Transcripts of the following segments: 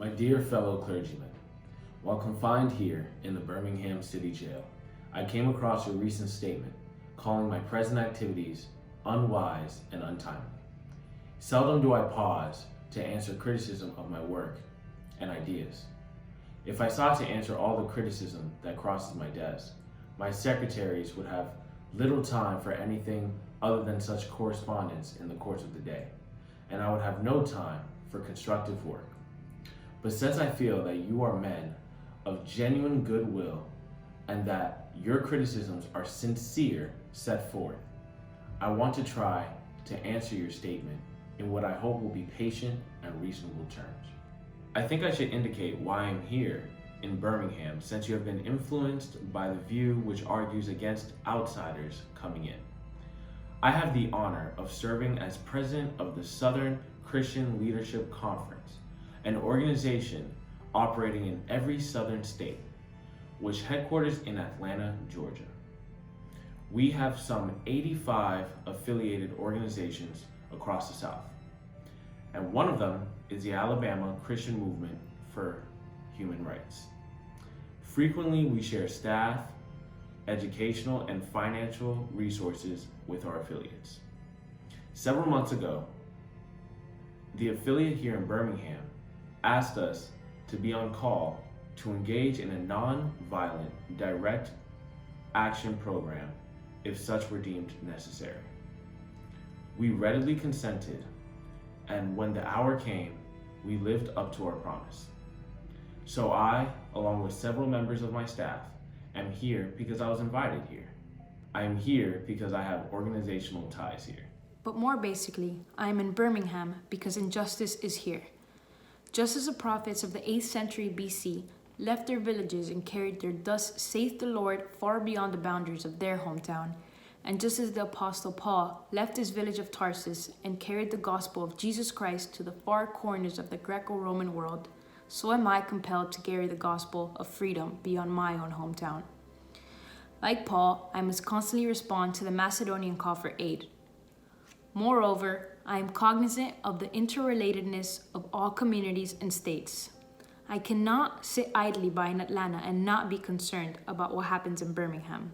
My dear fellow clergymen, while confined here in the Birmingham City Jail, I came across your recent statement calling my present activities unwise and untimely. Seldom do I pause to answer criticism of my work and ideas. If I sought to answer all the criticism that crosses my desk, my secretaries would have little time for anything other than such correspondence in the course of the day, and I would have no time for constructive work. But since I feel that you are men of genuine goodwill and that your criticisms are sincere set forth, I want to try to answer your statement in what I hope will be patient and reasonable terms. I think I should indicate why I'm here in Birmingham, since you have been influenced by the view which argues against outsiders coming in. I have the honor of serving as president of the Southern Christian Leadership Conference, an organization operating in every southern state, which headquarters in Atlanta, Georgia. We have some 85 affiliated organizations across the South, and one of them is the Alabama Christian Movement for Human Rights. Frequently, we share staff, educational, and financial resources with our affiliates. Several months ago, the affiliate here in Birmingham asked us to be on call to engage in a non-violent direct action program if such were deemed necessary. We readily consented, and when the hour came, we lived up to our promise. So I, along with several members of my staff, am here because I was invited here. I am here because I have organizational ties here. But more basically, I am in Birmingham because injustice is here. Just as the prophets of the 8th century BC left their villages and carried their "Thus saith the Lord" far beyond the boundaries of their hometown, and just as the Apostle Paul left his village of Tarsus and carried the gospel of Jesus Christ to the far corners of the Greco-Roman world, so am I compelled to carry the gospel of freedom beyond my own hometown. Like Paul, I must constantly respond to the Macedonian call for aid. Moreover, I am cognizant of the interrelatedness of all communities and states. I cannot sit idly by in Atlanta and not be concerned about what happens in Birmingham.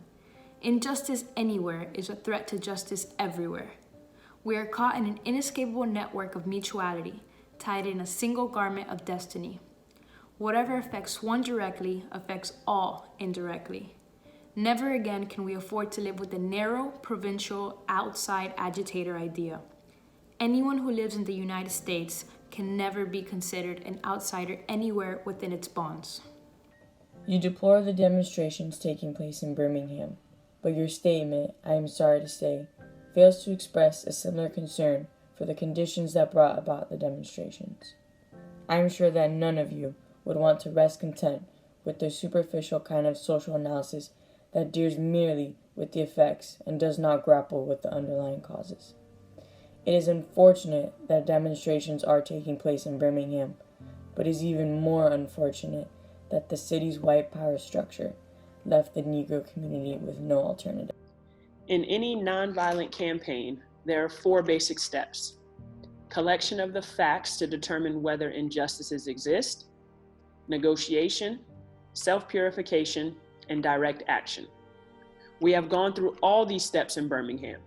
Injustice anywhere is a threat to justice everywhere. We are caught in an inescapable network of mutuality, tied in a single garment of destiny. Whatever affects one directly affects all indirectly. Never again can we afford to live with the narrow, provincial, outside agitator idea. Anyone who lives in the United States can never be considered an outsider anywhere within its bonds. You deplore the demonstrations taking place in Birmingham, but your statement, I am sorry to say, fails to express a similar concern for the conditions that brought about the demonstrations. I am sure that none of you would want to rest content with the superficial kind of social analysis that deals merely with the effects and does not grapple with the underlying causes. It is unfortunate that demonstrations are taking place in Birmingham, but it is even more unfortunate that the city's white power structure left the Negro community with no alternative. In any nonviolent campaign, there are 4 basic steps: collection of the facts to determine whether injustices exist, negotiation, self-purification, and direct action. We have gone through all these steps in Birmingham.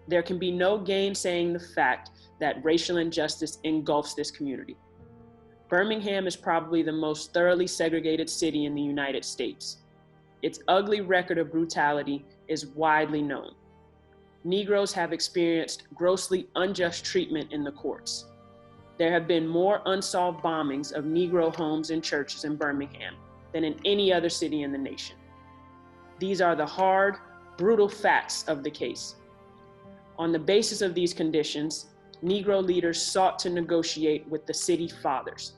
There can be no gainsaying the fact that racial injustice engulfs this community. Birmingham is probably the most thoroughly segregated city in the United States. Its ugly record of brutality is widely known. Negroes have experienced grossly unjust treatment in the courts. There have been more unsolved bombings of Negro homes and churches in Birmingham than in any other city in the nation. These are the hard, brutal facts of the case. On the basis of these conditions, Negro leaders sought to negotiate with the city fathers,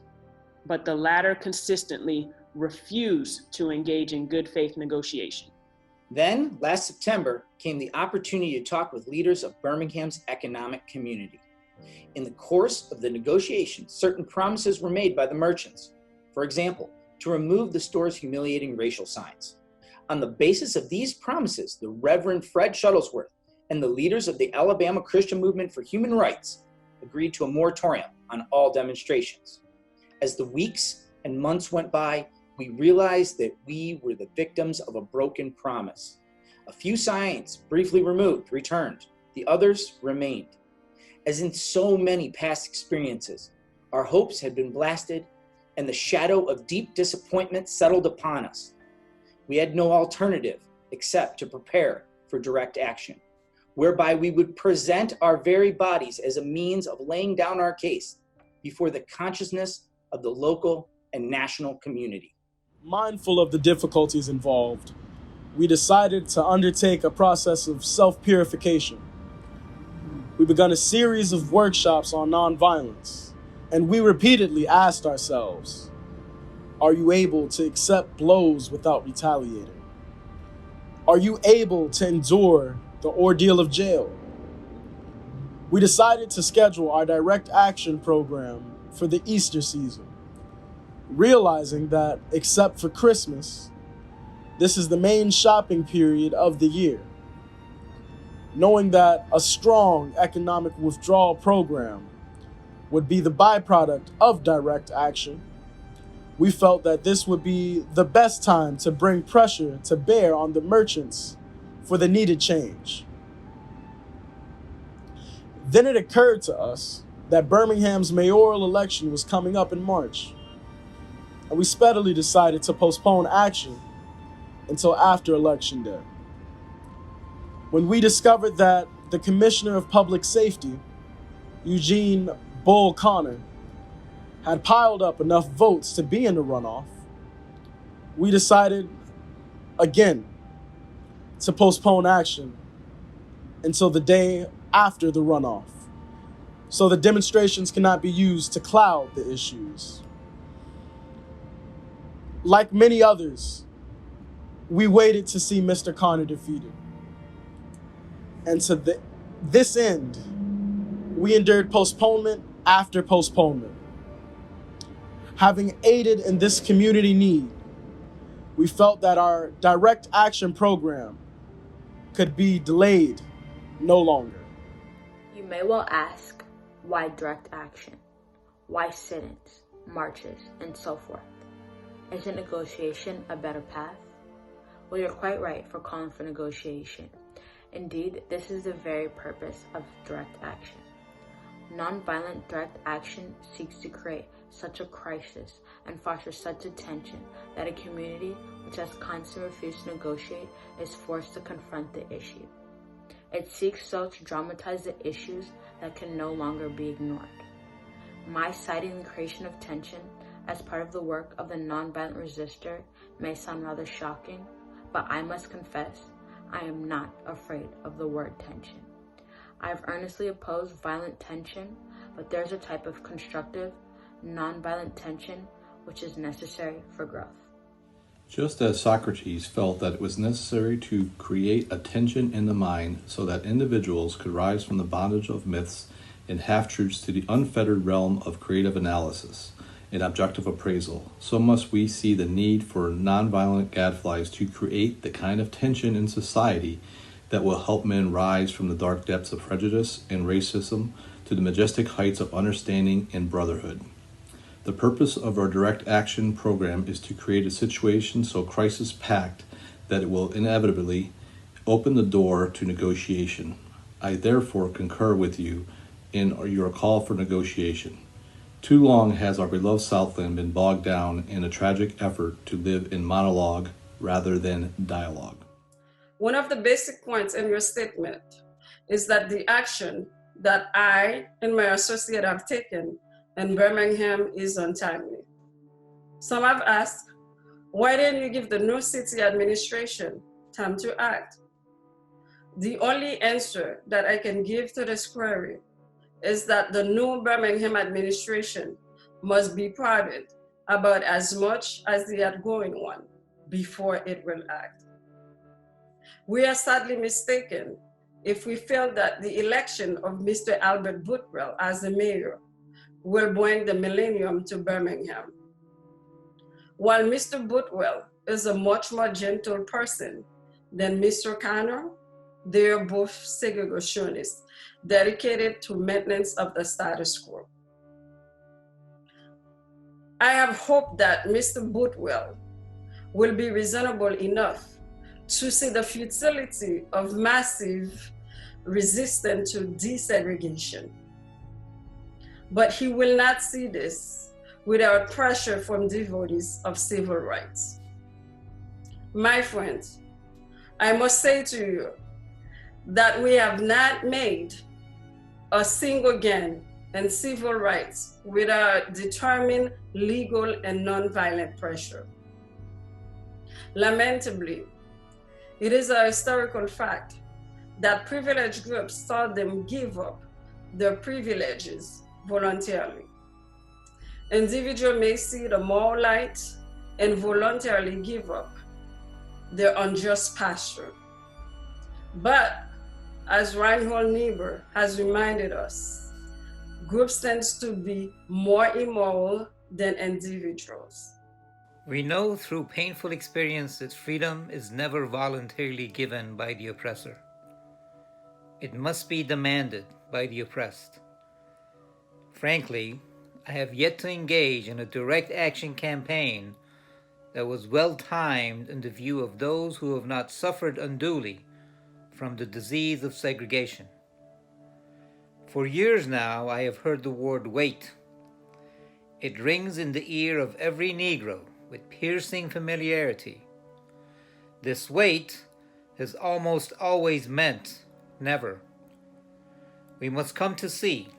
but the latter consistently refused to engage in good faith negotiation. Then, last September, came the opportunity to talk with leaders of Birmingham's economic community. In the course of the negotiations, certain promises were made by the merchants. For example, to remove the store's humiliating racial signs. On the basis of these promises, the Reverend Fred Shuttlesworth and the leaders of the Alabama Christian Movement for Human Rights agreed to a moratorium on all demonstrations. As the weeks and months went by, we realized that we were the victims of a broken promise. A few signs, briefly removed, returned. The others remained. As in so many past experiences, our hopes had been blasted and the shadow of deep disappointment settled upon us. We had no alternative except to prepare for direct action, whereby we would present our very bodies as a means of laying down our case before the consciousness of the local and national community. Mindful of the difficulties involved, we decided to undertake a process of self-purification. We began a series of workshops on nonviolence, and we repeatedly asked ourselves, are you able to accept blows without retaliating? Are you able to endure the ordeal of jail? We decided to schedule our direct action program for the Easter season, realizing that, except for Christmas, this is the main shopping period of the year. Knowing that a strong economic withdrawal program would be the byproduct of direct action, we felt that this would be the best time to bring pressure to bear on the merchants for the needed change. Then it occurred to us that Birmingham's mayoral election was coming up in March, and we speedily decided to postpone action until after Election Day. When we discovered that the Commissioner of Public Safety, Eugene Bull Connor, had piled up enough votes to be in the runoff, we decided, again, to postpone action until the day after the runoff, so the demonstrations cannot be used to cloud the issues. Like many others, we waited to see Mr. Connor defeated. And to this end, we endured postponement after postponement. Having aided in this community need, we felt that our direct action program could be delayed no longer. You may well ask, why direct action? Why sit-ins, marches, and so forth? Isn't negotiation a better path? Well, you're quite right for calling for negotiation. Indeed, this is the very purpose of direct action. Nonviolent direct action seeks to create such a crisis and foster such a tension that a community which has constantly refused to negotiate is forced to confront the issue. It seeks so to dramatize the issues that can no longer be ignored. My citing the creation of tension as part of the work of the nonviolent resistor may sound rather shocking, but I must confess I am not afraid of the word tension. I have earnestly opposed violent tension, but there's a type of constructive, nonviolent tension which is necessary for growth. Just as Socrates felt that it was necessary to create a tension in the mind so that individuals could rise from the bondage of myths and half-truths to the unfettered realm of creative analysis and objective appraisal, so must we see the need for nonviolent gadflies to create the kind of tension in society that will help men rise from the dark depths of prejudice and racism to the majestic heights of understanding and brotherhood. The purpose of our direct action program is to create a situation so crisis-packed that it will inevitably open the door to negotiation. I therefore concur with you in your call for negotiation. Too long has our beloved Southland been bogged down in a tragic effort to live in monologue rather than dialogue. One of the basic points in your statement is that the action that I and my associate have taken in Birmingham is untimely. Some have asked, why didn't you give the new city administration time to act? The only answer that I can give to this query is that the new Birmingham administration must be private about as much as the outgoing one before it will act. We are sadly mistaken if we feel that the election of Mr. Albert Boutwell as the mayor will bring the millennium to Birmingham. While Mr. Boutwell is a much more gentle person than Mr. Connor, they are both segregationists dedicated to maintenance of the status quo. I have hope that Mr. Bootwell will be reasonable enough to see the futility of massive resistance to desegregation. But he will not see this without pressure from devotees of civil rights. My friends, I must say to you that we have not made a single gain in civil rights without determined legal and nonviolent pressure. Lamentably, it is a historical fact that privileged groups saw them give up their privileges voluntarily. Individuals may see the moral light and voluntarily give up their unjust pasture. But as Reinhold Niebuhr has reminded us, groups tend to be more immoral than individuals. We know through painful experience that freedom is never voluntarily given by the oppressor. It must be demanded by the oppressed. Frankly, I have yet to engage in a direct action campaign that was well timed in the view of those who have not suffered unduly from the disease of segregation. For years now, I have heard the word wait. It rings in the ear of every Negro with piercing familiarity. This wait has almost always meant never. We must come to see,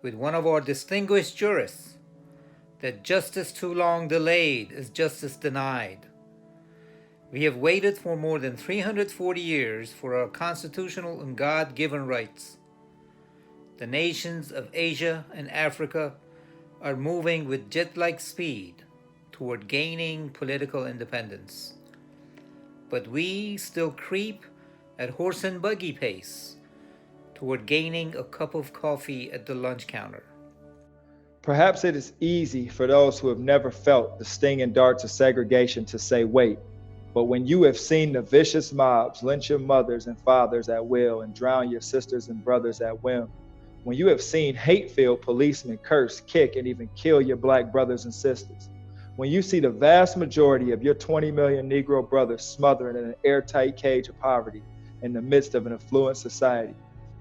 with one of our distinguished jurists, that justice too long delayed is justice denied. We have waited for more than 340 years for our constitutional and God-given rights. The nations of Asia and Africa are moving with jet-like speed toward gaining political independence. But we still creep at horse and buggy pace toward gaining a cup of coffee at the lunch counter. Perhaps it is easy for those who have never felt the stinging darts of segregation to say wait, but when you have seen the vicious mobs lynch your mothers and fathers at will and drown your sisters and brothers at whim, when you have seen hate-filled policemen curse, kick, and even kill your Black brothers and sisters, when you see the vast majority of your 20 million Negro brothers smothering in an airtight cage of poverty in the midst of an affluent society,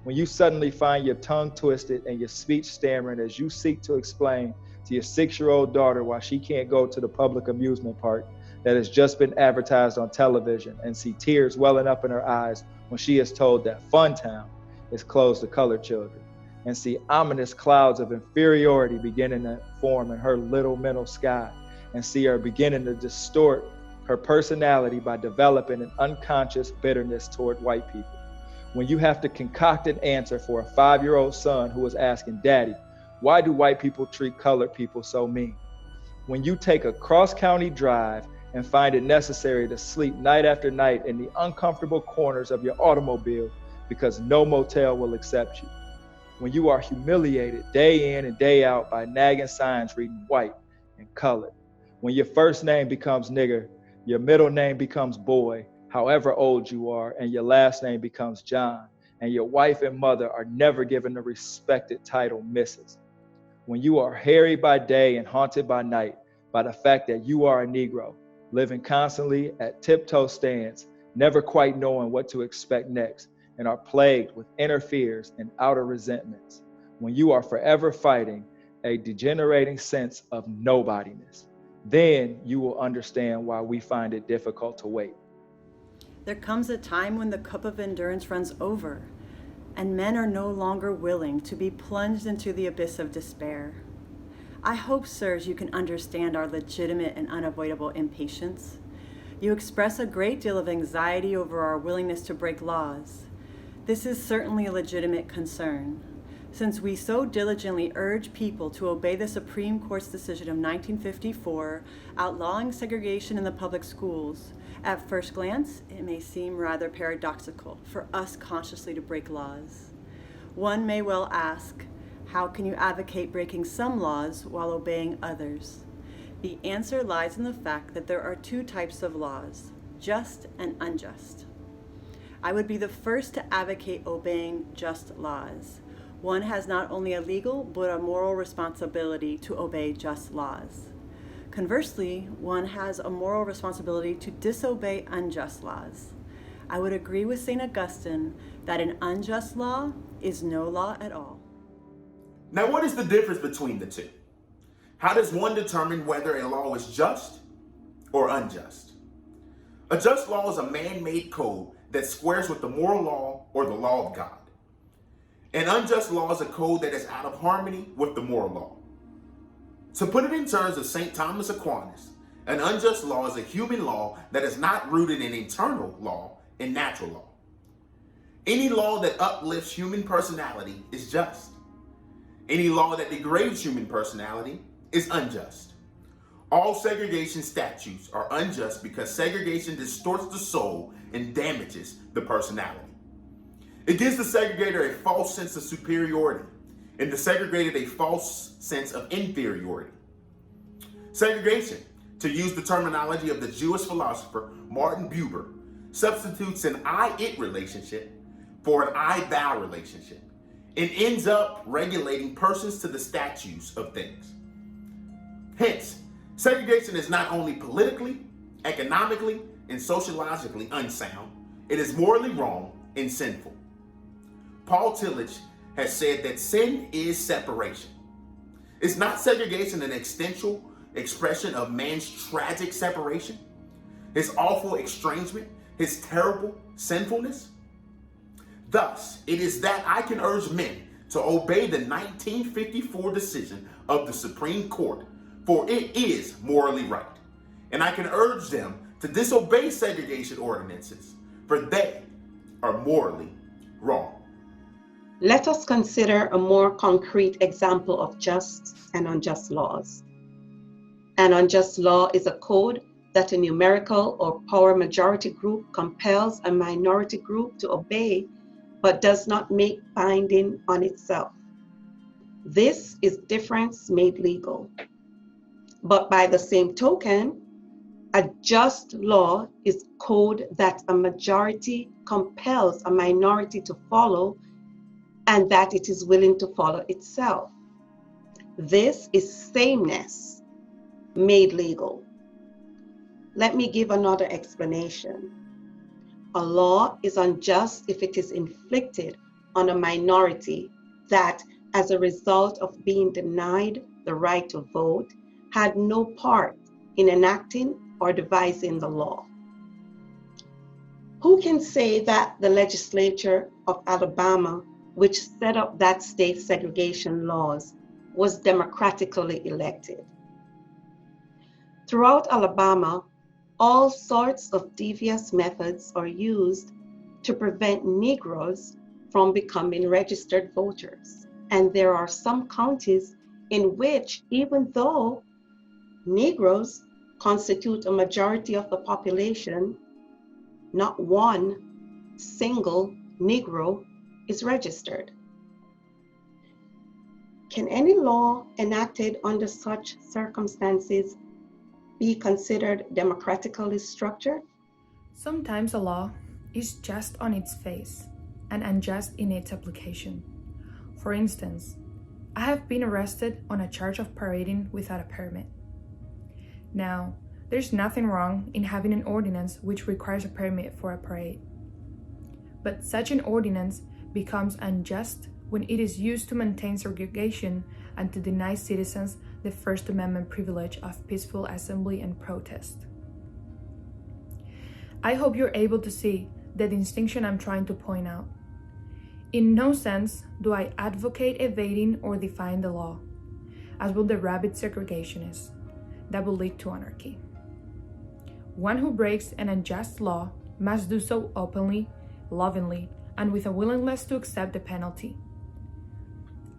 when you suddenly find your tongue twisted and your speech stammering as you seek to explain to your 6-year-old daughter why she can't go to the public amusement park that has just been advertised on television, and see tears welling up in her eyes when she is told that Funtown is closed to colored children, and see ominous clouds of inferiority beginning to form in her little mental sky, and see her beginning to distort her personality by developing an unconscious bitterness toward white people. When you have to concoct an answer for a 5-year-old son who is asking, "Daddy, why do white people treat colored people so mean?" When you take a cross-county drive and find it necessary to sleep night after night in the uncomfortable corners of your automobile because no motel will accept you. When you are humiliated day in and day out by nagging signs reading white and colored. When your first name becomes nigger, your middle name becomes boy, however old you are, and your last name becomes John, and your wife and mother are never given the respected title Mrs. When you are harried by day and haunted by night by the fact that you are a Negro, living constantly at tiptoe stands, never quite knowing what to expect next, and are plagued with inner fears and outer resentments. When you are forever fighting a degenerating sense of nobodiness, then you will understand why we find it difficult to wait. There comes a time when the cup of endurance runs over, and men are no longer willing to be plunged into the abyss of despair. I hope, sirs, you can understand our legitimate and unavoidable impatience. You express a great deal of anxiety over our willingness to break laws. This is certainly a legitimate concern, since we so diligently urge people to obey the Supreme Court's decision of 1954 outlawing segregation in the public schools. At first glance, it may seem rather paradoxical for us consciously to break laws. One may well ask, how can you advocate breaking some laws while obeying others? The answer lies in the fact that there are two types of laws, just and unjust. I would be the first to advocate obeying just laws. One has not only a legal but a moral responsibility to obey just laws. Conversely, one has a moral responsibility to disobey unjust laws. I would agree with St. Augustine that an unjust law is no law at all. Now, what is the difference between the two? How does one determine whether a law is just or unjust? A just law is a man-made code that squares with the moral law or the law of God. An unjust law is a code that is out of harmony with the moral law. To put it in terms of St. Thomas Aquinas, an unjust law is a human law that is not rooted in eternal law and natural law. Any law that uplifts human personality is just. Any law that degrades human personality is unjust. All segregation statutes are unjust because segregation distorts the soul and damages the personality. It gives the segregator a false sense of superiority and the segregated a false sense of inferiority. Segregation, to use the terminology of the Jewish philosopher Martin Buber, substitutes an I-it relationship for an I-thou relationship and ends up regulating persons to the statutes of things. Hence, segregation is not only politically, economically, and sociologically unsound, it is morally wrong and sinful. Paul Tillich has said that sin is separation. Is not segregation an existential expression of man's tragic separation, his awful estrangement, his terrible sinfulness? Thus, it is that I can urge men to obey the 1954 decision of the Supreme Court, for it is morally right. And I can urge them to disobey segregation ordinances, for they are morally wrong. Let us consider a more concrete example of just and unjust laws. An unjust law is a code that a numerical or power majority group compels a minority group to obey, but does not make binding on itself. This is difference made legal. But by the same token, a just law is code that a majority compels a minority to follow and that it is willing to follow itself. This is sameness made legal. Let me give another explanation. A law is unjust if it is inflicted on a minority that, as a result of being denied the right to vote, had no part in enacting or devising the law. Who can say that the legislature of Alabama, which set up that state's segregation laws, was democratically elected? Throughout Alabama, all sorts of devious methods are used to prevent Negroes from becoming registered voters. And there are some counties in which, even though Negroes constitute a majority of the population, not one single Negro is registered. Can any law enacted under such circumstances be considered democratically structured? Sometimes a law is just on its face and unjust in its application. For instance, I have been arrested on a charge of parading without a permit. Now, there's nothing wrong in having an ordinance which requires a permit for a parade. But such an ordinance becomes unjust when it is used to maintain segregation and to deny citizens the First Amendment privilege of peaceful assembly and protest. I hope you're able to see the distinction I'm trying to point out. In no sense do I advocate evading or defying the law, as will the rabid segregationists. That will lead to anarchy. One who breaks an unjust law must do so openly, lovingly, and with a willingness to accept the penalty.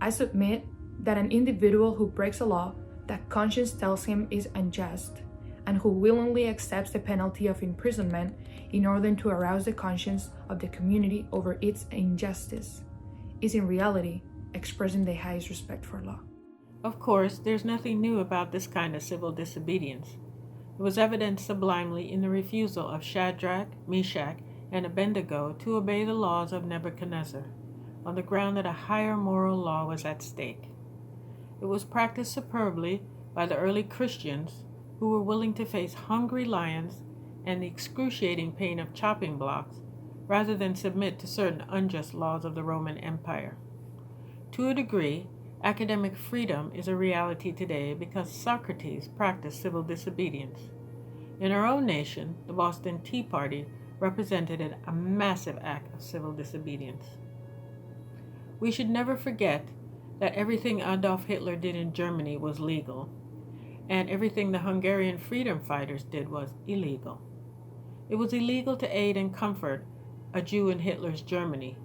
I submit that an individual who breaks a law that conscience tells him is unjust and who willingly accepts the penalty of imprisonment in order to arouse the conscience of the community over its injustice is in reality expressing the highest respect for law. Of course, there's nothing new about this kind of civil disobedience. It was evident sublimely in the refusal of Shadrach, Meshach, and Abednego to obey the laws of Nebuchadnezzar, on the ground that a higher moral law was at stake. It was practiced superbly by the early Christians who were willing to face hungry lions and the excruciating pain of chopping blocks rather than submit to certain unjust laws of the Roman Empire. To a degree, academic freedom is a reality today because Socrates practiced civil disobedience. In our own nation, the Boston Tea Party represented a massive act of civil disobedience. We should never forget that everything Adolf Hitler did in Germany was legal, and everything the Hungarian freedom fighters did was illegal. It was illegal to aid and comfort a Jew in Hitler's Germany.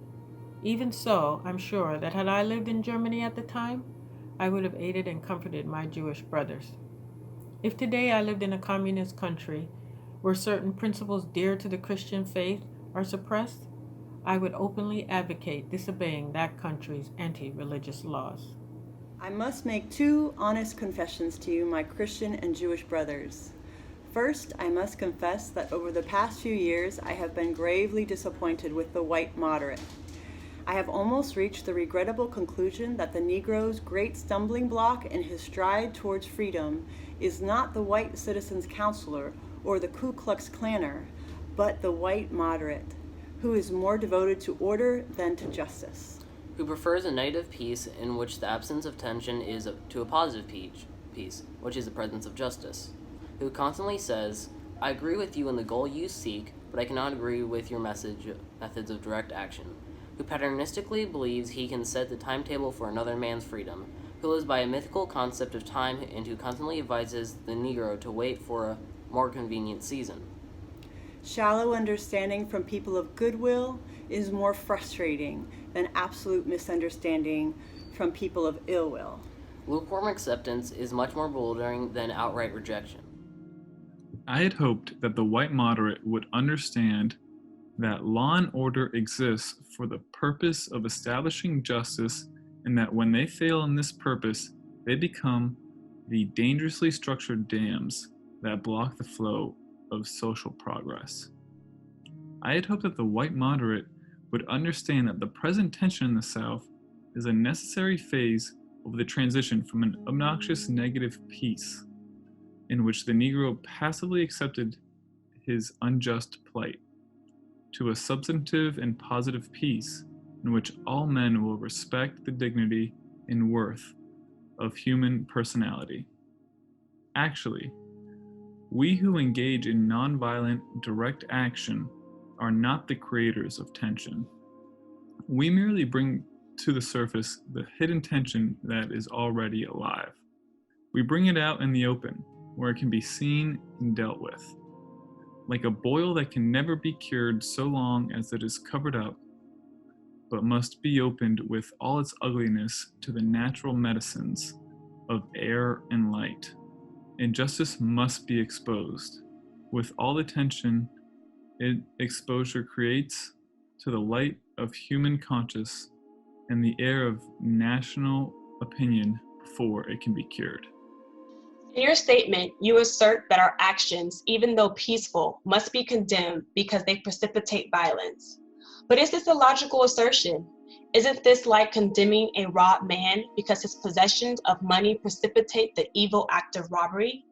Even so, I'm sure that had I lived in Germany at the time, I would have aided and comforted my Jewish brothers. If today I lived in a communist country where certain principles dear to the Christian faith are suppressed, I would openly advocate disobeying that country's anti-religious laws. I must make two honest confessions to you, my Christian and Jewish brothers. First, I must confess that over the past few years, I have been gravely disappointed with the white moderate. I have almost reached the regrettable conclusion that the Negro's great stumbling block in his stride towards freedom is not the white citizen's counselor or the Ku Klux Klanner, but the white moderate, who is more devoted to order than to justice. Who prefers a negative peace in which the absence of tension is to a positive peace, which is the presence of justice. Who constantly says, I agree with you in the goal you seek, but I cannot agree with your methods of direct action. Who patternistically believes he can set the timetable for another man's freedom, who lives by a mythical concept of time, and who constantly advises the Negro to wait for a more convenient season. Shallow understanding from people of goodwill is more frustrating than absolute misunderstanding from people of ill will. Lukewarm acceptance is much more bewildering than outright rejection. I had hoped that the white moderate would understand that law and order exists for the purpose of establishing justice, and that when they fail in this purpose, they become the dangerously structured dams that block the flow of social progress. I had hoped that the white moderate would understand that the present tension in the South is a necessary phase of the transition from an obnoxious negative peace, in which the Negro passively accepted his unjust plight, to a substantive and positive peace in which all men will respect the dignity and worth of human personality. Actually, we who engage in nonviolent, direct action are not the creators of tension. We merely bring to the surface the hidden tension that is already alive. We bring it out in the open, where it can be seen and dealt with. Like a boil that can never be cured so long as it is covered up, but must be opened with all its ugliness to the natural medicines of air and light. Injustice must be exposed, with all the tension exposure creates to the light of human conscience and the air of national opinion before it can be cured. In your statement, you assert that our actions, even though peaceful, must be condemned because they precipitate violence. But is this a logical assertion? Isn't this like condemning a robbed man because his possessions of money precipitate the evil act of robbery?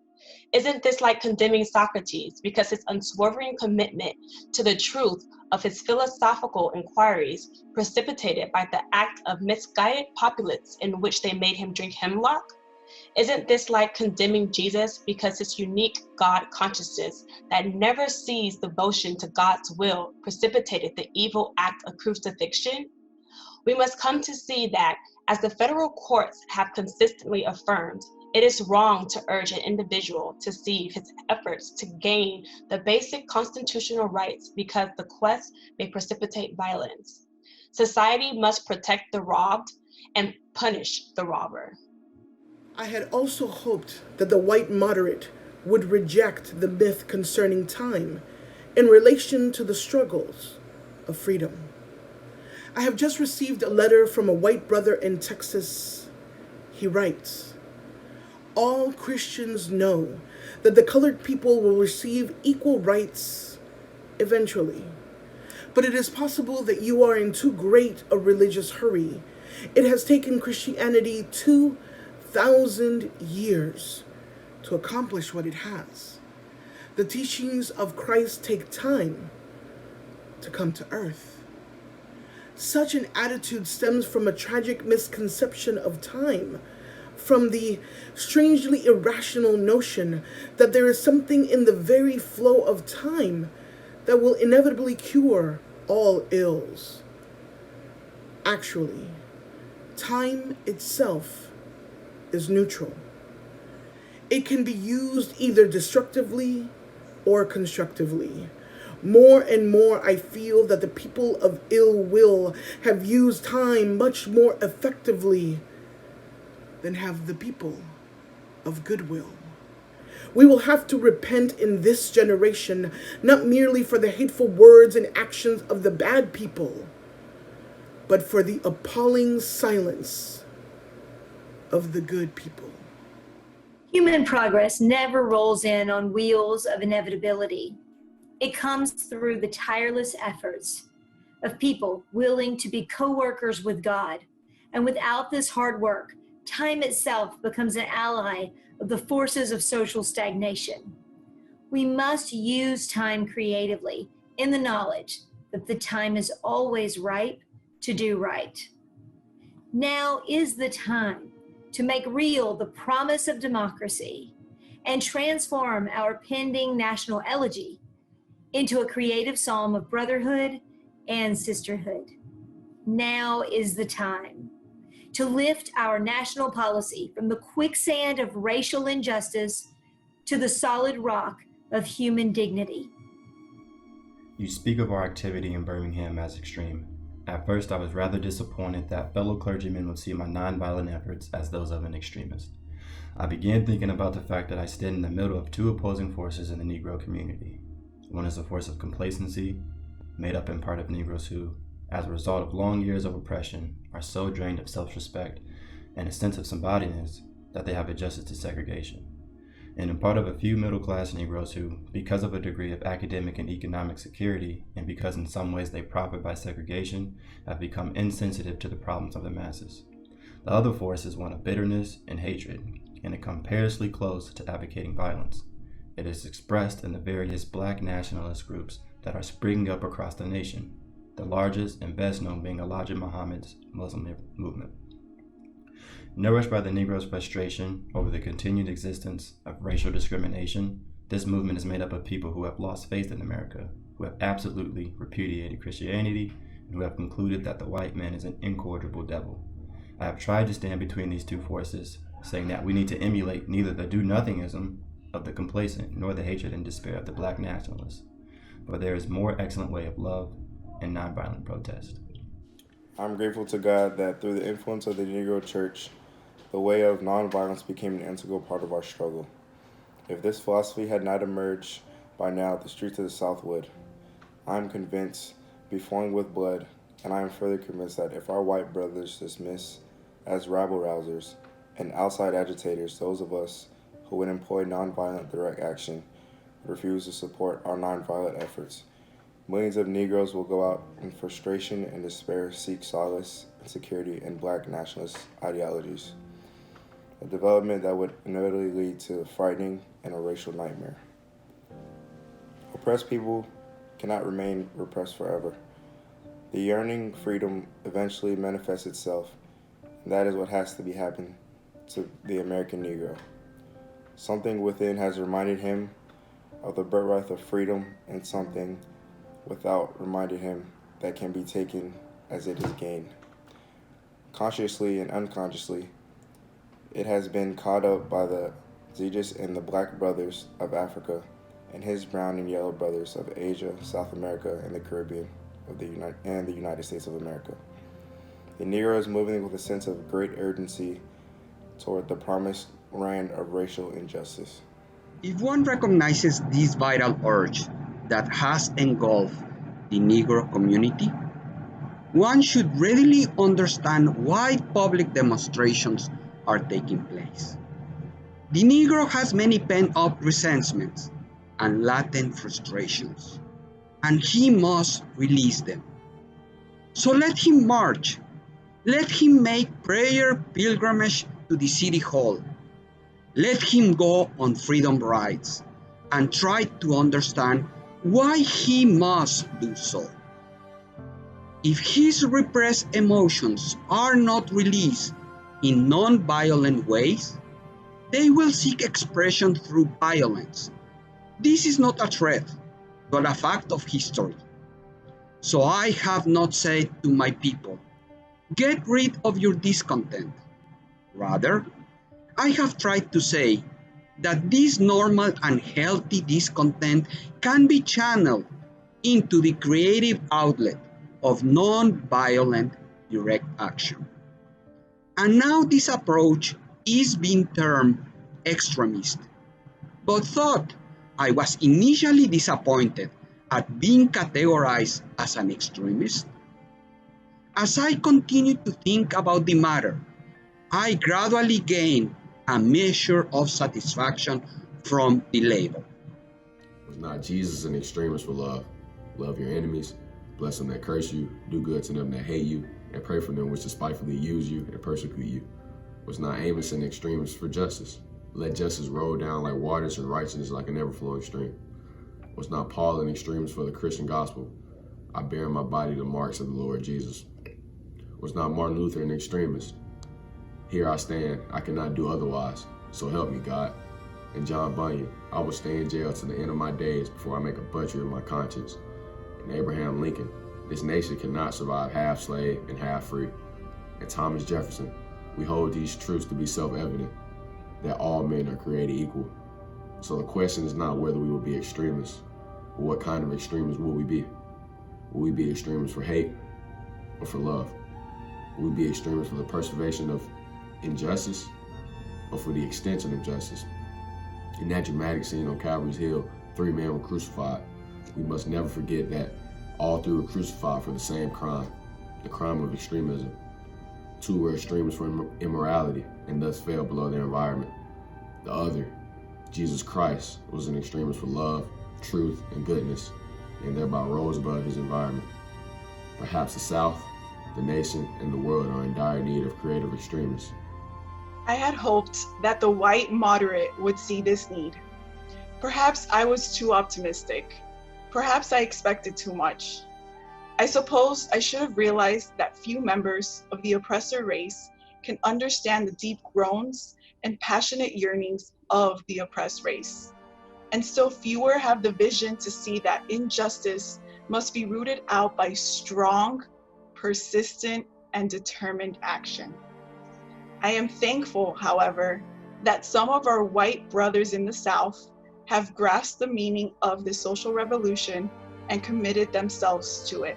Isn't this like condemning Socrates because his unswerving commitment to the truth of his philosophical inquiries precipitated by the act of misguided populace in which they made him drink hemlock? Isn't this like condemning Jesus because his unique God consciousness that never ceased devotion to God's will precipitated the evil act of crucifixion? We must come to see that, as the federal courts have consistently affirmed, it is wrong to urge an individual to cease his efforts to gain the basic constitutional rights because the quest may precipitate violence. Society must protect the robbed and punish the robber. I had also hoped that the white moderate would reject the myth concerning time in relation to the struggles of freedom. I have just received a letter from a white brother in Texas. He writes, all Christians know that the colored people will receive equal rights eventually. But it is possible that you are in too great a religious hurry. It has taken Christianity 2,000 years to accomplish what it has. The teachings of Christ take time to come to earth. Such an attitude stems from a tragic misconception of time, from the strangely irrational notion that there is something in the very flow of time that will inevitably cure all ills. Actually, time itself is neutral. It can be used either destructively or constructively. More and more, I feel that the people of ill will have used time much more effectively than have the people of goodwill. We will have to repent in this generation, not merely for the hateful words and actions of the bad people, but for the appalling silence of the good people. Human progress never rolls in on wheels of inevitability. It comes through the tireless efforts of people willing to be co-workers with God. And without this hard work, time itself becomes an ally of the forces of social stagnation. We must use time creatively in the knowledge that the time is always ripe to do right. Now is the time to make real the promise of democracy and transform our pending national elegy into a creative psalm of brotherhood and sisterhood. Now is the time to lift our national policy from the quicksand of racial injustice to the solid rock of human dignity. You speak of our activity in Birmingham as extreme. At first, I was rather disappointed that fellow clergymen would see my nonviolent efforts as those of an extremist. I began thinking about the fact that I stand in the middle of two opposing forces in the Negro community. One is a force of complacency, made up in part of Negroes who, as a result of long years of oppression, are so drained of self-respect and a sense of somebodyness that they have adjusted to segregation. And in part of a few middle-class Negroes who, because of a degree of academic and economic security, and because in some ways they profit by segregation, have become insensitive to the problems of the masses. The other force is one of bitterness and hatred, and it comes perilously close to advocating violence. It is expressed in the various black nationalist groups that are springing up across the nation, the largest and best known being Elijah Muhammad's Muslim movement. Nourished by the Negro's frustration over the continued existence of racial discrimination, this movement is made up of people who have lost faith in America, who have absolutely repudiated Christianity, and who have concluded that the white man is an incorrigible devil. I have tried to stand between these two forces, saying that we need to emulate neither the do-nothingism of the complacent nor the hatred and despair of the black nationalists, for there is more excellent way of love and nonviolent protest. I'm grateful to God that through the influence of the Negro Church, the way of nonviolence became an integral part of our struggle. If this philosophy had not emerged by now, the streets of the South would. I am convinced, be flowing with blood, and I am further convinced that if our white brothers dismiss as rabble-rousers and outside agitators those of us who would employ nonviolent direct action, refuse to support our nonviolent efforts, millions of Negroes will go out in frustration and despair, seek solace and security in black nationalist ideologies, a development that would inevitably lead to frightening and a racial nightmare. Oppressed people cannot remain repressed forever. The yearning freedom eventually manifests itself, and that is what has to be happening to the American Negro. Something within has reminded him of the birthright of freedom, and something without reminded him that can be taken as it is gained. Consciously and unconsciously, it has been caught up by the Zetas and the black brothers of Africa and his brown and yellow brothers of Asia, South America, and the Caribbean and the United States of America. The Negro is moving with a sense of great urgency toward the promised land of racial injustice. If one recognizes this vital urge that has engulfed the Negro community, one should readily understand why public demonstrations are taking place. The Negro has many pent-up resentments and latent frustrations, and he must release them. So let him march. Let him make prayer pilgrimage to the City Hall. let him go on freedom rides and try to understand why he must do so. If his repressed emotions are not released in non-violent ways, they will seek expression through violence. This is not a threat, but a fact of history. So I have not said to my people, get rid of your discontent. Rather, I have tried to say that this normal and healthy discontent can be channeled into the creative outlet of non-violent direct action. And now this approach is being termed extremist, but thought I was initially disappointed at being categorized as an extremist. As I continued to think about the matter, I gradually gained a measure of satisfaction from the label. Was not Jesus an extremist for love? Love your enemies, bless them that curse you, do good to them that hate you, and pray for them which despitefully use you and persecute you. Was not Amos an extremist for justice? Let justice roll down like waters and righteousness like an ever-flowing stream. Was not Paul an extremist for the Christian gospel? I bear in my body the marks of the Lord Jesus. Was not Martin Luther an extremist? Here I stand, I cannot do otherwise, so help me God. And John Bunyan, I will stay in jail to the end of my days before I make a butchery of my conscience. And Abraham Lincoln, this nation cannot survive half slave and half free. And Thomas Jefferson, we hold these truths to be self-evident, that all men are created equal. So the question is not whether we will be extremists, but what kind of extremists will we be? Will we be extremists for hate or for love? Will we be extremists for the preservation of injustice or for the extension of justice? In that dramatic scene on Calvary's Hill, 3 men were crucified. We must never forget that all 3 were crucified for the same crime, the crime of extremism. 2 were extremists for immorality and thus fell below their environment. The other, Jesus Christ, was an extremist for love, truth, and goodness, and thereby rose above his environment. Perhaps the South, the nation, and the world are in dire need of creative extremists. I had hoped that the white moderate would see this need. Perhaps I was too optimistic. Perhaps I expected too much. I suppose I should have realized that few members of the oppressor race can understand the deep groans and passionate yearnings of the oppressed race. And still fewer have the vision to see that injustice must be rooted out by strong, persistent, and determined action. I am thankful, however, that some of our white brothers in the South have grasped the meaning of the social revolution and committed themselves to it.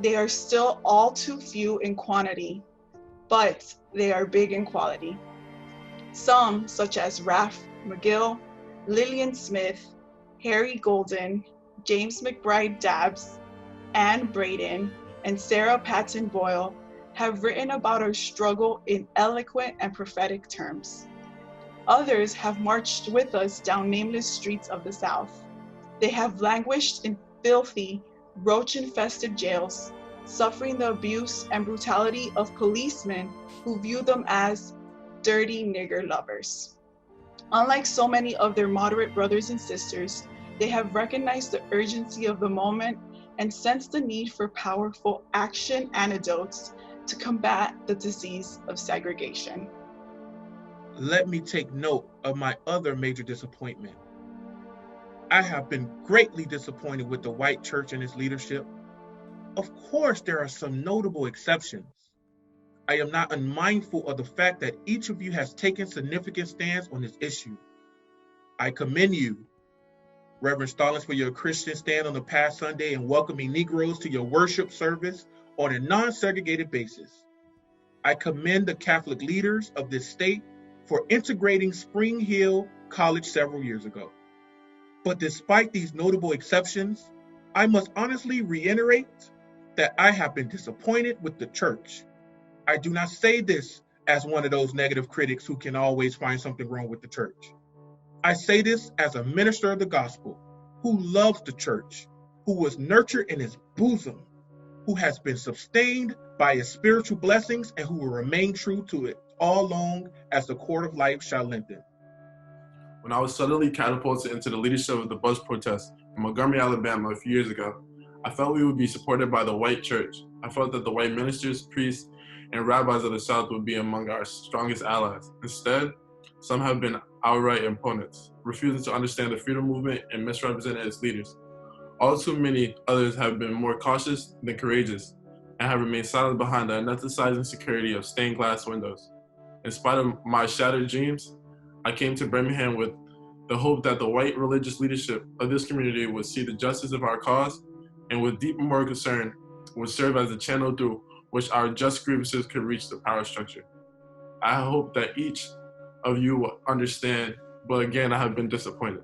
They are still all too few in quantity, but they are big in quality. Some, such as Raph McGill, Lillian Smith, Harry Golden, James McBride Dabbs, Ann Braden, and Sarah Patton Boyle, have written about our struggle in eloquent and prophetic terms. Others have marched with us down nameless streets of the South. They have languished in filthy, roach-infested jails, suffering the abuse and brutality of policemen who view them as dirty nigger lovers. Unlike so many of their moderate brothers and sisters, they have recognized the urgency of the moment and sensed the need for powerful action antidotes to combat the disease of segregation. Let me take note of my other major disappointment. I have been greatly disappointed with the white church and its leadership. Of course, there are some notable exceptions. I am not unmindful of the fact that each of you has taken significant stands on this issue. I commend you, Reverend Stallings, for your Christian stand on the past Sunday in welcoming Negroes to your worship service on a non-segregated basis. I commend the Catholic leaders of this state for integrating Spring Hill College several years ago. But despite these notable exceptions, I must honestly reiterate that I have been disappointed with the church. I do not say this as one of those negative critics who can always find something wrong with the church. I say this as a minister of the gospel who loves the church, who was nurtured in its bosom, who has been sustained by its spiritual blessings, and who will remain true to it all long as the cord of life shall lengthen. When I was suddenly catapulted into the leadership of the bus protest in Montgomery, Alabama a few years ago, I felt we would be supported by the white church. I felt that the white ministers, priests, and rabbis of the South would be among our strongest allies. Instead, some have been outright opponents, refusing to understand the freedom movement and misrepresenting its leaders. All too many others have been more cautious than courageous and have remained silent behind the anesthetizing security of stained glass windows. In spite of my shattered dreams, I came to Birmingham with the hope that the white religious leadership of this community would see the justice of our cause and with deep moral concern would serve as a channel through which our just grievances could reach the power structure. I hope that each of you will understand, but again, I have been disappointed.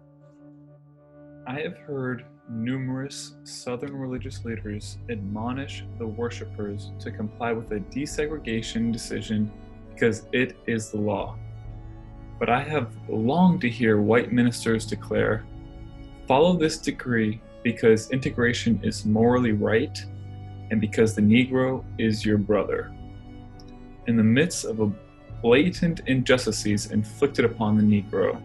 I have heard numerous Southern religious leaders admonish the worshipers to comply with a desegregation decision because it is the law. But I have longed to hear white ministers declare, follow this decree because integration is morally right and because the Negro is your brother. In the midst of a blatant injustices inflicted upon the Negro,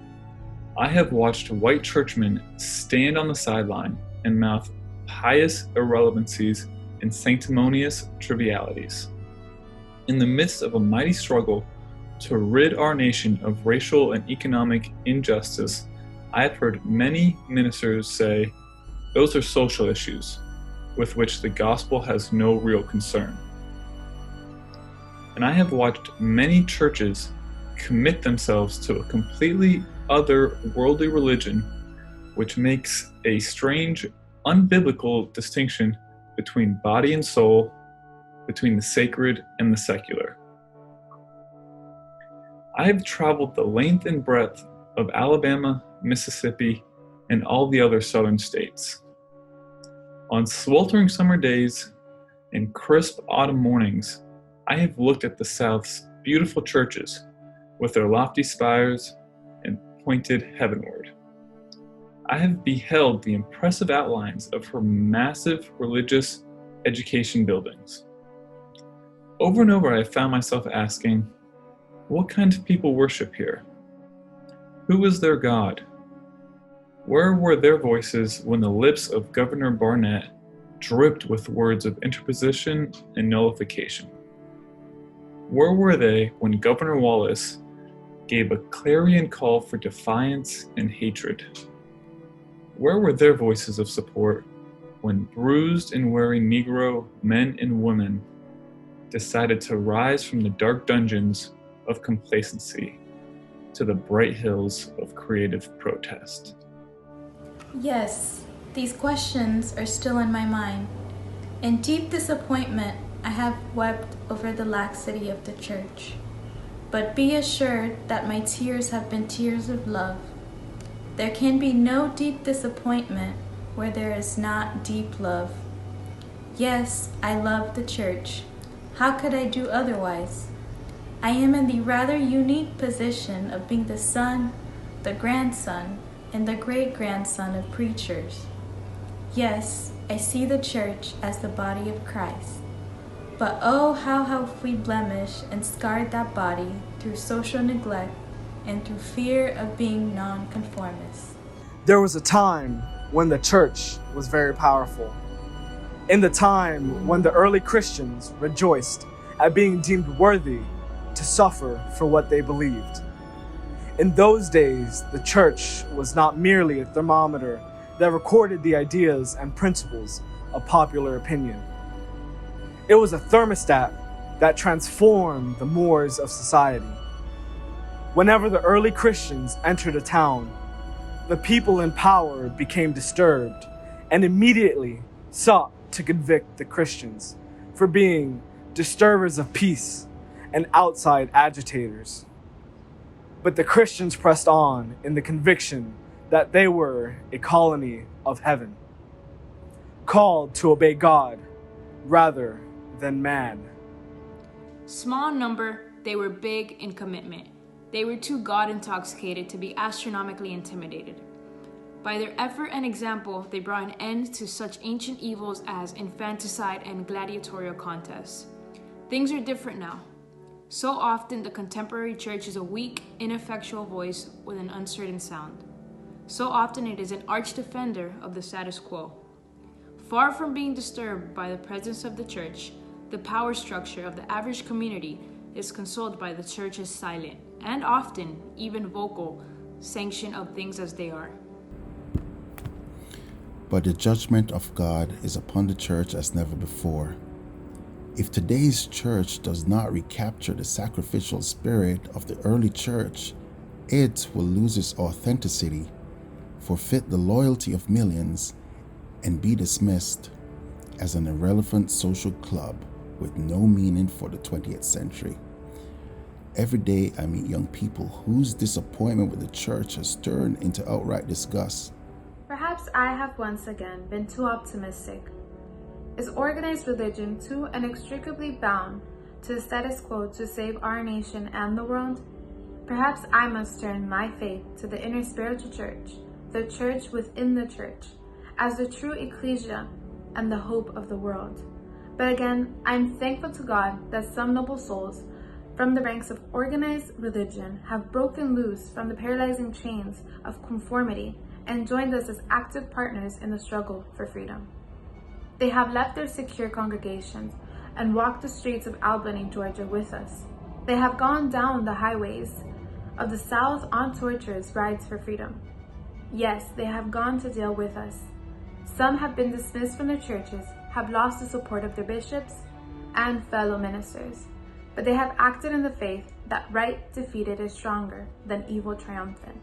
I have watched white churchmen stand on the sideline and mouth pious irrelevancies and sanctimonious trivialities. In the midst of a mighty struggle to rid our nation of racial and economic injustice, I have heard many ministers say, those are social issues with which the gospel has no real concern. And I have watched many churches commit themselves to a completely other worldly religion, which makes a strange, unbiblical distinction between body and soul, between the sacred and the secular. I have traveled the length and breadth of Alabama, Mississippi, and all the other southern states. On sweltering summer days and crisp autumn mornings, I have looked at the South's beautiful churches with their lofty spires and pointed heavenward. I have beheld the impressive outlines of her massive religious education buildings. Over and over I have found myself asking, what kind of people worship here? Who is their God? Where were their voices when the lips of Governor Barnett dripped with words of interposition and nullification? Where were they when Governor Wallace gave a clarion call for defiance and hatred? Where were their voices of support when bruised and weary Negro men and women decided to rise from the dark dungeons of complacency to the bright hills of creative protest? Yes, these questions are still in my mind. In deep disappointment, I have wept over the laxity of the church. But be assured that my tears have been tears of love. There can be no deep disappointment where there is not deep love. Yes, I love the church. How could I do otherwise? I am in the rather unique position of being the son, the grandson, and the great-grandson of preachers. Yes, I see the church as the body of Christ. But oh, how have we blemished and scarred that body through social neglect and through fear of being nonconformists. There was a time when the church was very powerful. In the time when the early Christians rejoiced at being deemed worthy to suffer for what they believed. In those days, the church was not merely a thermometer that recorded the ideas and principles of popular opinion. It was a thermostat that transformed the mores of society. Whenever the early Christians entered a town, the people in power became disturbed and immediately sought to convict the Christians for being disturbers of peace and outside agitators. But the Christians pressed on in the conviction that they were a colony of heaven, called to obey God rather than man. Small number, they were big in commitment. They were too God-intoxicated to be astronomically intimidated. By their effort and example, they brought an end to such ancient evils as infanticide and gladiatorial contests. Things are different now. So often the contemporary church is a weak, ineffectual voice with an uncertain sound. So often it is an arch defender of the status quo. Far from being disturbed by the presence of the church, the power structure of the average community is consoled by the church's silent, and often even vocal, sanction of things as they are. But the judgment of God is upon the church as never before. If today's church does not recapture the sacrificial spirit of the early church, it will lose its authenticity, forfeit the loyalty of millions, and be dismissed as an irrelevant social club with no meaning for the 20th century. Every day I meet young people whose disappointment with the church has turned into outright disgust. Perhaps I have once again been too optimistic. Is organized religion too inextricably bound to the status quo to save our nation and the world? Perhaps I must turn my faith to the inner spiritual church, the church within the church, as the true ecclesia and the hope of the world. But again, I am thankful to God that some noble souls from the ranks of organized religion have broken loose from the paralyzing chains of conformity and joined us as active partners in the struggle for freedom. They have left their secure congregations and walked the streets of Albany, Georgia with us. They have gone down the highways of the South on torturous rides for freedom. Yes, they have gone to jail with us. Some have been dismissed from their churches, have lost the support of their bishops and fellow ministers, but they have acted in the faith that right defeated is stronger than evil triumphant.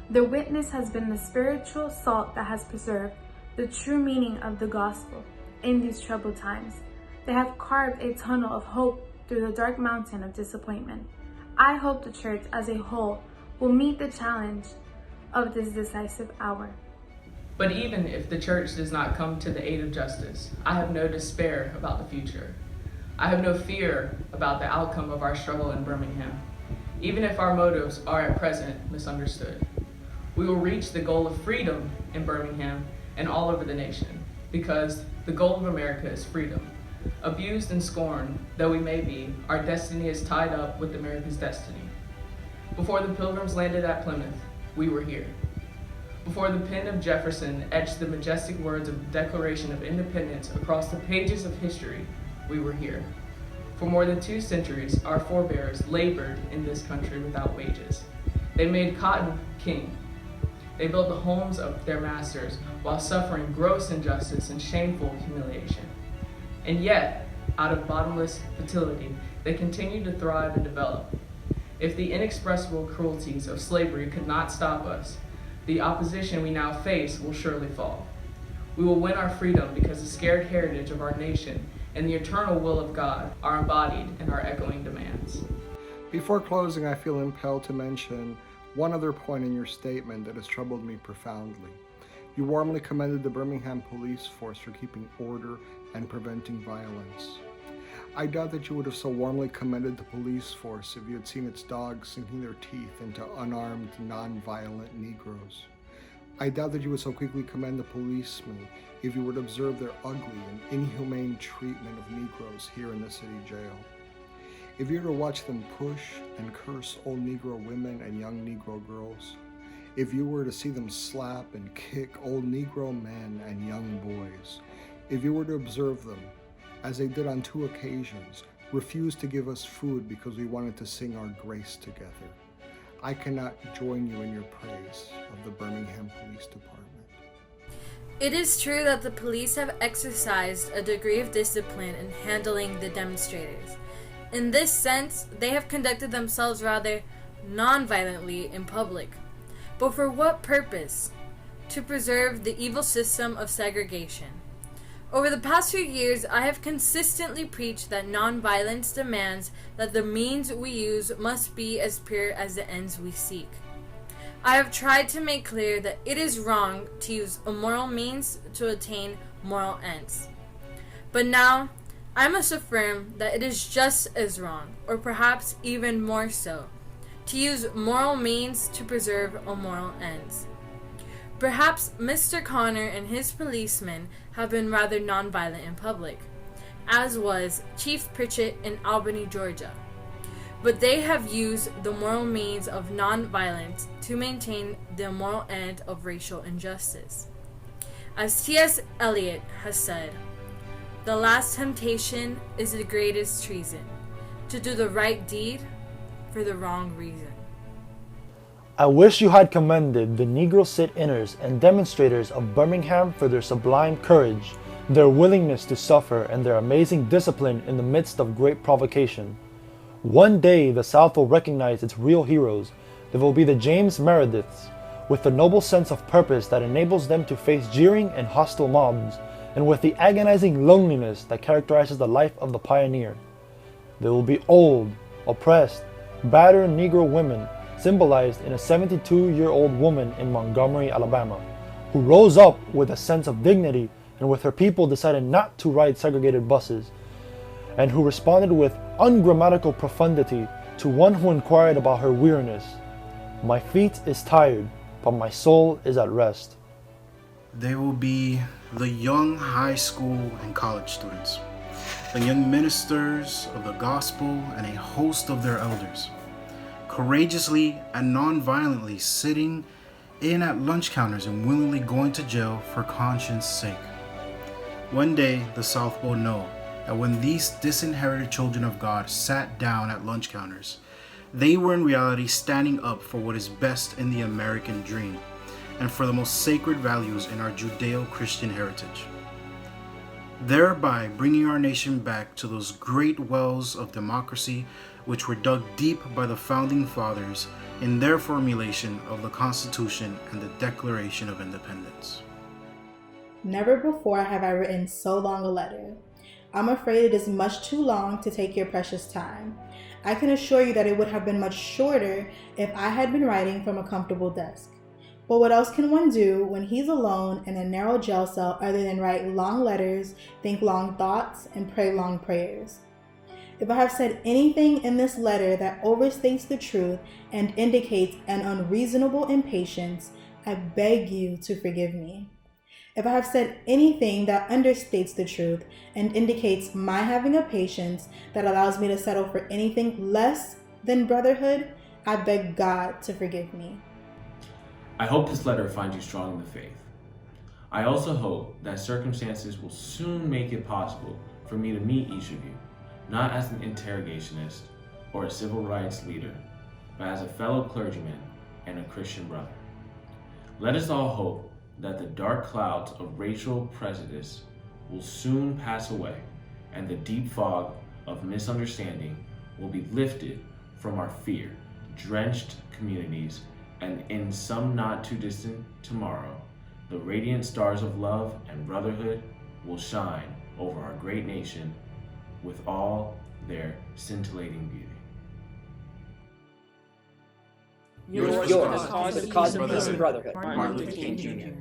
Their witness has been the spiritual salt that has preserved the true meaning of the gospel in these troubled times. They have carved a tunnel of hope through the dark mountain of disappointment. I hope the church as a whole will meet the challenge of this decisive hour. But even if the church does not come to the aid of justice, I have no despair about the future. I have no fear about the outcome of our struggle in Birmingham, even if our motives are at present misunderstood. We will reach the goal of freedom in Birmingham and all over the nation, because the goal of America is freedom. Abused and scorned though we may be, our destiny is tied up with America's destiny. Before the Pilgrims landed at Plymouth, we were here. Before the pen of Jefferson etched the majestic words of the Declaration of Independence across the pages of history, we were here. For more than 2 centuries, our forebears labored in this country without wages. They made cotton king. They built the homes of their masters while suffering gross injustice and shameful humiliation. And yet, out of bottomless fertility, they continued to thrive and develop. If the inexpressible cruelties of slavery could not stop us, the opposition we now face will surely fall. We will win our freedom because the scared heritage of our nation and the eternal will of God are embodied in our echoing demands. Before closing, I feel impelled to mention one other point in your statement that has troubled me profoundly. You warmly commended the Birmingham police force for keeping order and preventing violence. I doubt that you would have so warmly commended the police force if you had seen its dogs sinking their teeth into unarmed, non-violent Negroes. I doubt that you would so quickly commend the policemen if you would observe their ugly and inhumane treatment of Negroes here in the city jail. If you were to watch them push and curse old Negro women and young Negro girls, if you were to see them slap and kick old Negro men and young boys, if you were to observe them, as they did on 2 occasions, refuse to give us food because we wanted to sing our grace together, I cannot join you in your praise of the Birmingham Police Department. It is true that the police have exercised a degree of discipline in handling the demonstrators. In this sense, they have conducted themselves rather non-violently in public. But for what purpose? To preserve the evil system of segregation. Over the past few years, I have consistently preached that nonviolence demands that the means we use must be as pure as the ends we seek. I have tried to make clear that it is wrong to use immoral means to attain moral ends. But now, I must affirm that it is just as wrong, or perhaps even more so, to use moral means to preserve immoral ends. Perhaps Mr. Connor and his policemen have been rather nonviolent in public, as was Chief Pritchett in Albany, Georgia. but they have used the moral means of nonviolence to maintain the moral end of racial injustice. As T.S. Eliot has said, "The last temptation is the greatest treason, to do the right deed for the wrong reason." I wish you had commended the Negro sit-inners and demonstrators of Birmingham for their sublime courage, their willingness to suffer, and their amazing discipline in the midst of great provocation. One day the South will recognize its real heroes. They will be the James Merediths, with the noble sense of purpose that enables them to face jeering and hostile mobs, and with the agonizing loneliness that characterizes the life of the pioneer. They will be old, oppressed, battered Negro women, symbolized in a 72-year-old woman in Montgomery, Alabama, who rose up with a sense of dignity and with her people decided not to ride segregated buses, and who responded with ungrammatical profundity to one who inquired about her weariness. "My feet is tired, but my soul is at rest." They will be the young high school and college students, the young ministers of the gospel and a host of their elders, courageously and non-violently sitting in at lunch counters and willingly going to jail for conscience sake. One day the South will know that when these disinherited children of God sat down at lunch counters, they were in reality standing up for what is best in the American dream and for the most sacred values in our Judeo-Christian heritage, thereby bringing our nation back to those great wells of democracy which were dug deep by the Founding Fathers in their formulation of the Constitution and the Declaration of Independence. Never before have I written so long a letter. I'm afraid it is much too long to take your precious time. I can assure you that it would have been much shorter if I had been writing from a comfortable desk. But what else can one do when he's alone in a narrow jail cell other than write long letters, think long thoughts, and pray long prayers? If I have said anything in this letter that overstates the truth and indicates an unreasonable impatience, I beg you to forgive me. If I have said anything that understates the truth and indicates my having a patience that allows me to settle for anything less than brotherhood, I beg God to forgive me. I hope this letter finds you strong in the faith. I also hope that circumstances will soon make it possible for me to meet each of you, not as an interrogationist or a civil rights leader, but as a fellow clergyman and a Christian brother. Let us all hope that the dark clouds of racial prejudice will soon pass away and the deep fog of misunderstanding will be lifted from our fear-drenched communities, and in some not too distant tomorrow, the radiant stars of love and brotherhood will shine over our great nation with all their scintillating beauty. Yours, the cause of peace and brotherhood. Martin Luther King Jr.